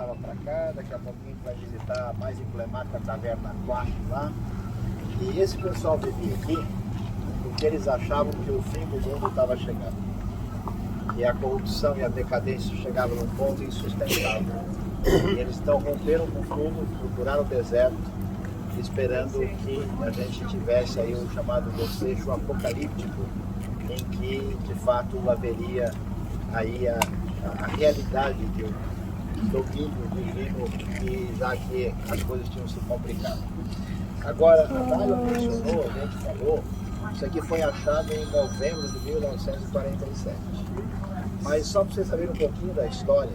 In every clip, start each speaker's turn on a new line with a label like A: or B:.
A: voltava para cá, daqui a pouquinho vai visitar a mais emblemática taverna 4 lá. E esse pessoal vivia aqui porque eles achavam que o fim do mundo estava chegando. E a corrupção e a decadência chegavam num ponto insustentável. E eles então romperam com tudo, procuraram o deserto, esperando que a gente tivesse aí o chamado desfecho apocalíptico, em que de fato haveria aí a realidade de um domínio divino, e já que as coisas tinham se complicado. Agora, a Dália mencionou, a gente falou, isso aqui foi achado em novembro de 1947. Mas só para vocês saberem um pouquinho da história,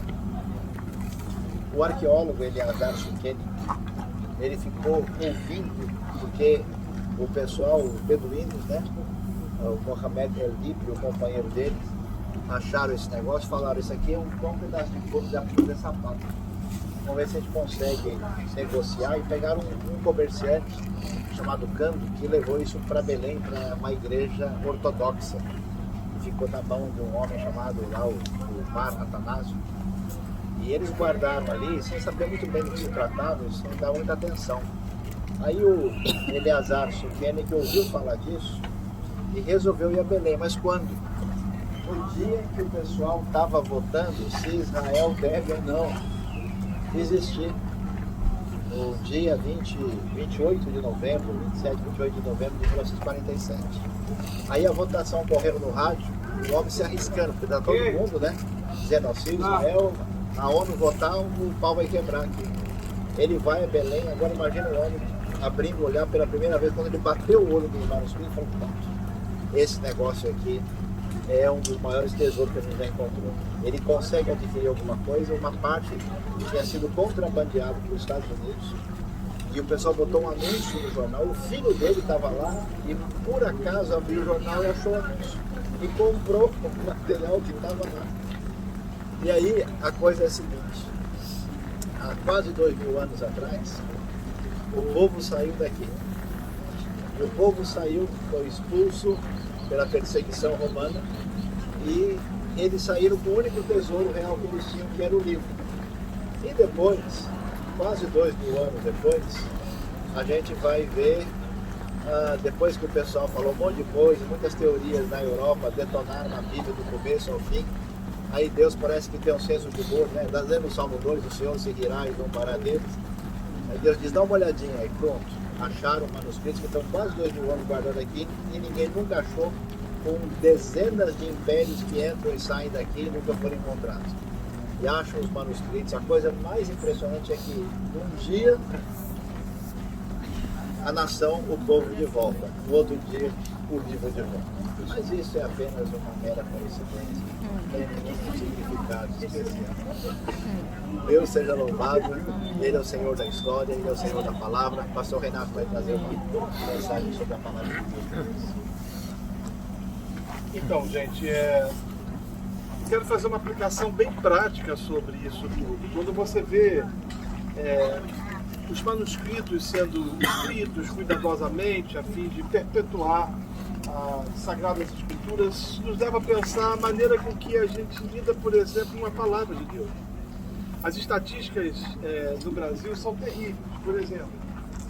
A: o arqueólogo Eleazar Shukeni, ele ficou ouvindo, porque o pessoal, os beduínos, né, o Mohamed El-Dib e o companheiro dele, acharam esse negócio, falaram, isso aqui é um pedaço de couro de sapato. Vamos ver se a gente consegue negociar, e pegaram um comerciante chamado Cando, que levou isso para Belém, para uma igreja ortodoxa. Ficou na mão de um homem chamado lá, o Mar Atanásio. E eles guardaram ali, sem saber muito bem do que se tratava, sem dar muita atenção. Aí o Eleazar Shukeni, que ouviu falar disso, e resolveu ir a Belém. Mas quando? No dia que o pessoal estava votando se Israel deve ou não existir. No dia 28 de novembro, 27, 28 de novembro de 1947. Aí a votação correu no rádio, o homem se arriscando, porque está todo mundo, né? Dizendo, se Israel, a ONU votar, o pau vai quebrar aqui. Ele vai a Belém, agora imagina o homem abrindo o olhar pela primeira vez, quando ele bateu o olho no manuscrito, falou, esse negócio aqui é um dos maiores tesouros que a gente já encontrou. Ele consegue adquirir alguma coisa, uma parte que tinha sido contrabandeado para os Estados Unidos, e o pessoal botou um anúncio no jornal, o filho dele estava lá e por acaso abriu o jornal e achou o anúncio e comprou o material que estava lá. E aí a coisa é a seguinte, há quase 2000 anos atrás, o povo saiu daqui. O povo saiu, foi expulso pela perseguição romana, e eles saíram com o único tesouro real que eles tinham, que era o livro. E depois, quase 2000 anos depois, a gente vai ver, depois que o pessoal falou um monte de coisa, muitas teorias na Europa detonaram a Bíblia do começo ao fim, aí Deus parece que tem um senso de humor, né? Dizendo no Salmo 2, o Senhor se rirá e zombará deles. Aí Deus diz, dá uma olhadinha aí, pronto. Acharam manuscritos que estão quase 2000 anos guardados aqui, e ninguém nunca achou, com dezenas de impérios que entram e saem daqui e nunca foram encontrados. E acham os manuscritos. A coisa mais impressionante é que um dia a nação, o povo de volta, no outro dia o livro de volta. Mas isso é apenas uma mera coincidência, não tem nenhum significado especial. Deus seja louvado, Ele é o Senhor da história, Ele é o Senhor da palavra. O pastor Renato vai trazer uma mensagem sobre a palavra de Deus.
B: Então, gente, quero fazer uma aplicação bem prática sobre isso tudo. Quando você vê os manuscritos sendo escritos cuidadosamente a fim de perpetuar as Sagradas Escrituras, nos leva a pensar a maneira com que a gente lida, por exemplo, uma palavra de Deus. As estatísticas no Brasil são terríveis. Por exemplo,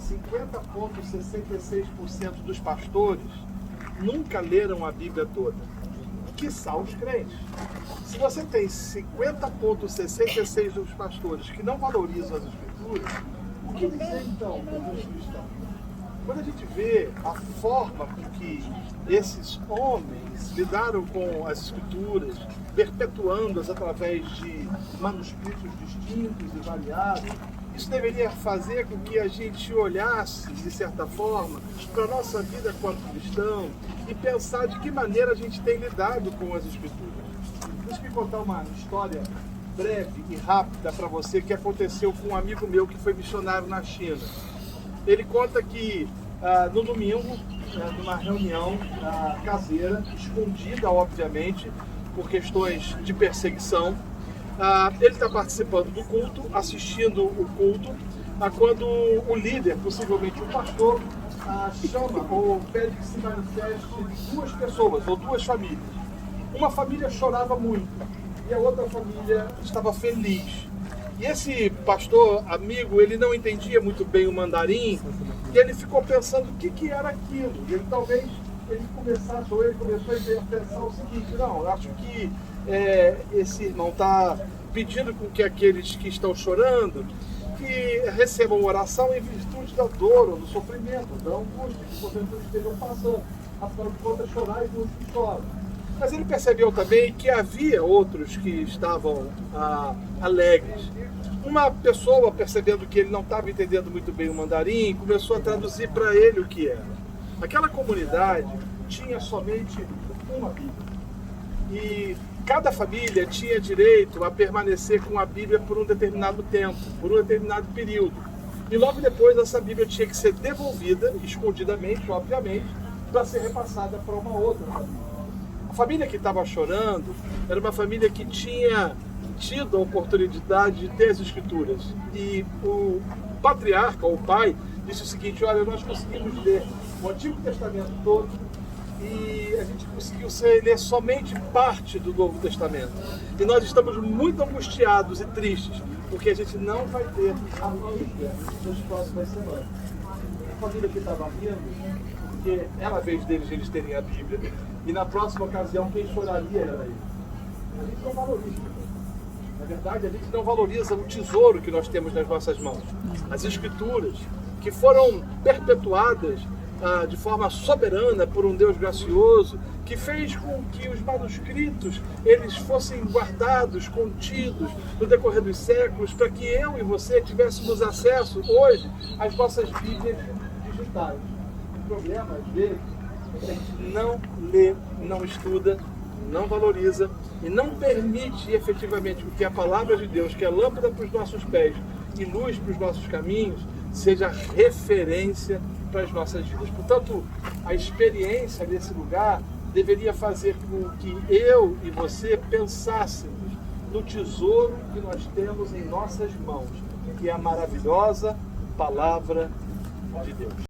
B: 50,66% dos pastores nunca leram a Bíblia toda, quiçá os crentes. Se você tem 50,66% dos pastores que não valorizam as Escrituras, o que dizer então dos cristãos? Quando a gente vê a forma com que esses homens lidaram com as Escrituras, perpetuando-as através de manuscritos distintos e variados, isso deveria fazer com que a gente olhasse, de certa forma, para a nossa vida como cristão e pensar de que maneira a gente tem lidado com as Escrituras. Deixa eu me contar uma história breve e rápida para você que aconteceu com um amigo meu que foi missionário na China. Ele conta que no domingo, numa reunião caseira, escondida obviamente, por questões de perseguição, ele está participando do culto, assistindo o culto, quando o líder, possivelmente o pastor, chama ou pede que se manifeste duas pessoas ou duas famílias. Uma família chorava muito e a outra família estava feliz. E esse pastor amigo, ele não entendia muito bem o mandarim, e ele ficou pensando o que era aquilo. E ele talvez ele começou a pensar o seguinte: não, eu acho que esse irmão está pedindo com que aqueles que estão chorando que recebam oração em virtude da dor ou do sofrimento, da angústia que porventura estejam passando. Afinal de contas, chorar e muitos que choram. Mas ele percebeu também que havia outros que estavam alegres. Uma pessoa, percebendo que ele não estava entendendo muito bem o mandarim, começou a traduzir para ele o que era. Aquela comunidade tinha somente uma Bíblia. E cada família tinha direito a permanecer com a Bíblia por um determinado tempo, por um determinado período. E logo depois essa Bíblia tinha que ser devolvida, escondidamente, obviamente, para ser repassada para uma outra família. A família que estava chorando era uma família que tinha tido a oportunidade de ter as Escrituras. E o patriarca, ou o pai, disse o seguinte: olha, nós conseguimos ler o Antigo Testamento todo e a gente conseguiu ler somente parte do Novo Testamento. E nós estamos muito angustiados e tristes, porque a gente não vai ter a Bíblia nas próximas semanas. A família que estava rindo, porque era a vez eles terem a Bíblia, e na próxima ocasião quem choraria era ele. A gente não valoriza. Na verdade, a gente não valoriza o tesouro que nós temos nas nossas mãos. As Escrituras, que foram perpetuadas de forma soberana por um Deus gracioso, que fez com que os manuscritos eles fossem guardados, contidos no decorrer dos séculos, para que eu e você tivéssemos acesso hoje às nossas Bíblias digitais. O problema, às vezes, é que a gente não lê, não estuda, não valoriza e não permite efetivamente que a palavra de Deus, que é lâmpada para os nossos pés e luz para os nossos caminhos, seja referência para as nossas vidas. Portanto, a experiência desse lugar deveria fazer com que eu e você pensássemos no tesouro que nós temos em nossas mãos, que é a maravilhosa palavra de Deus.